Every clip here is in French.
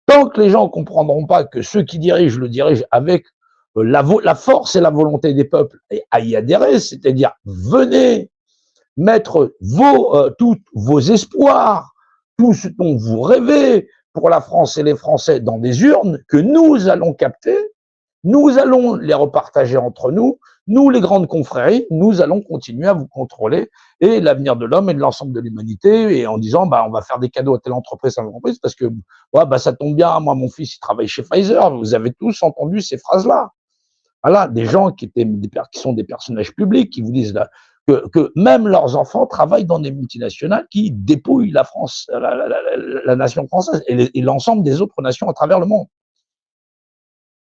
Tant que les gens ne comprendront pas que ceux qui dirigent le dirigent avec la force et la volonté des peuples à y adhérer, c'est-à-dire venez mettre tous vos espoirs, tout ce dont vous rêvez pour la France et les Français dans des urnes que nous allons capter, nous allons les repartager entre nous, nous les grandes confréries, nous allons continuer à vous contrôler et l'avenir de l'homme et de l'ensemble de l'humanité, et en disant on va faire des cadeaux à telle entreprise parce que ça tombe bien, moi mon fils il travaille chez Pfizer. Vous avez tous entendu ces phrases-là. Voilà, des gens qui sont des personnages publics qui vous disent là, que même leurs enfants travaillent dans des multinationales qui dépouillent la France, la nation française et l'ensemble des autres nations à travers le monde.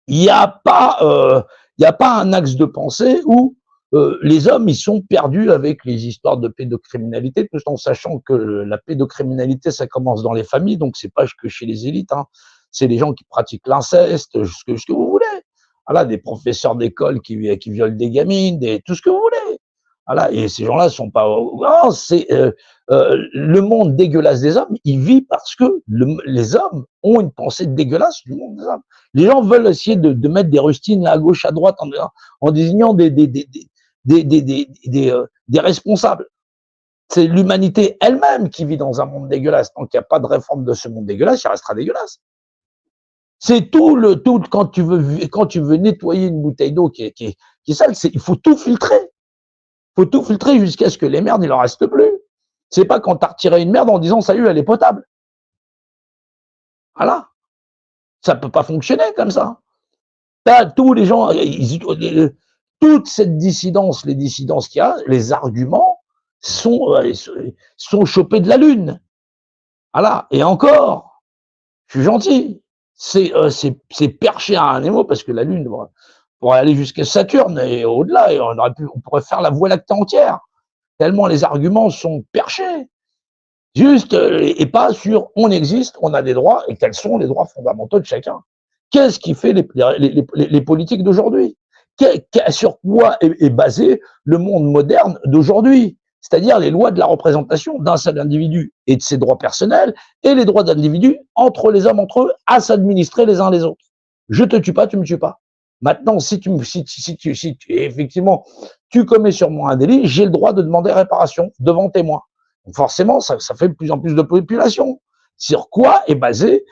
Il n'y a pas un axe de pensée où les hommes ils sont perdus avec les histoires de pédocriminalité, tout en sachant que la pédocriminalité ça commence dans les familles, donc c'est pas que chez les élites, hein. C'est les gens qui pratiquent l'inceste, ce que vous voulez. Voilà, des professeurs d'école qui violent des gamines, tout ce que vous voulez. Voilà, et ces gens-là sont pas. Non, c'est le monde dégueulasse des hommes. Il vit parce que les hommes ont une pensée dégueulasse du monde des hommes. Les gens veulent essayer de mettre des rustines là, à gauche, à droite, en désignant des responsables. C'est l'humanité elle-même qui vit dans un monde dégueulasse. Tant qu'il n'y a pas de réforme de ce monde dégueulasse, il restera dégueulasse. C'est tout quand tu veux nettoyer une bouteille d'eau qui est sale, il faut tout filtrer. Il faut tout filtrer jusqu'à ce que les merdes, il en reste plus. C'est pas quand t'as retiré une merde en disant salut, elle est potable. Voilà. Ça peut pas fonctionner comme ça. T'as tous les gens, toute cette dissidence, les dissidences qu'il y a, les arguments sont chopés de la lune. Voilà. Et encore, je suis gentil. C'est perché à un émo parce que la lune pourrait aller jusqu'à Saturne et au-delà, et on pourrait faire la Voie lactée entière. Tellement les arguments sont perchés. Juste, et pas sur on existe, on a des droits, et quels sont les droits fondamentaux de chacun. Qu'est-ce qui fait les politiques d'aujourd'hui? Sur quoi est basé le monde moderne d'aujourd'hui? C'est-à-dire les lois de la représentation d'un seul individu et de ses droits personnels, et les droits d'individu entre les hommes entre eux, à s'administrer les uns les autres. Je te tue pas, tu me tues pas. Maintenant, si effectivement tu commets sur moi un délit, j'ai le droit de demander réparation devant témoin. Donc forcément, ça fait de plus en plus de population. Sur quoi est basé,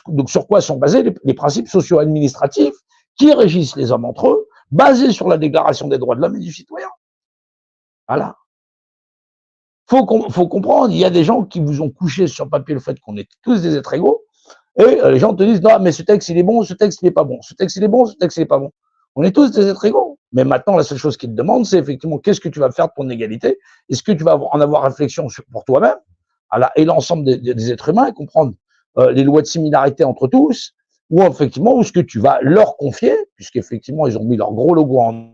donc sur quoi sont basés les principes socio-administratifs qui régissent les hommes entre eux, basés sur la Déclaration des droits de l'homme et du citoyen. Voilà. Faut comprendre, il y a des gens qui vous ont couché sur papier le fait qu'on est tous des êtres égaux, et les gens te disent non mais ce texte il est bon, ce texte il est pas bon, ce texte il est bon, ce texte il est pas bon. On est tous des êtres égaux. Mais maintenant, la seule chose qu'ils te demandent, c'est effectivement qu'est-ce que tu vas faire de ton égalité? Est-ce que tu vas en avoir réflexion pour toi-même et l'ensemble des êtres humains et comprendre les lois de similarité entre tous, ou effectivement, ou ce que tu vas leur confier, puisqu'effectivement, ils ont mis leur gros logo en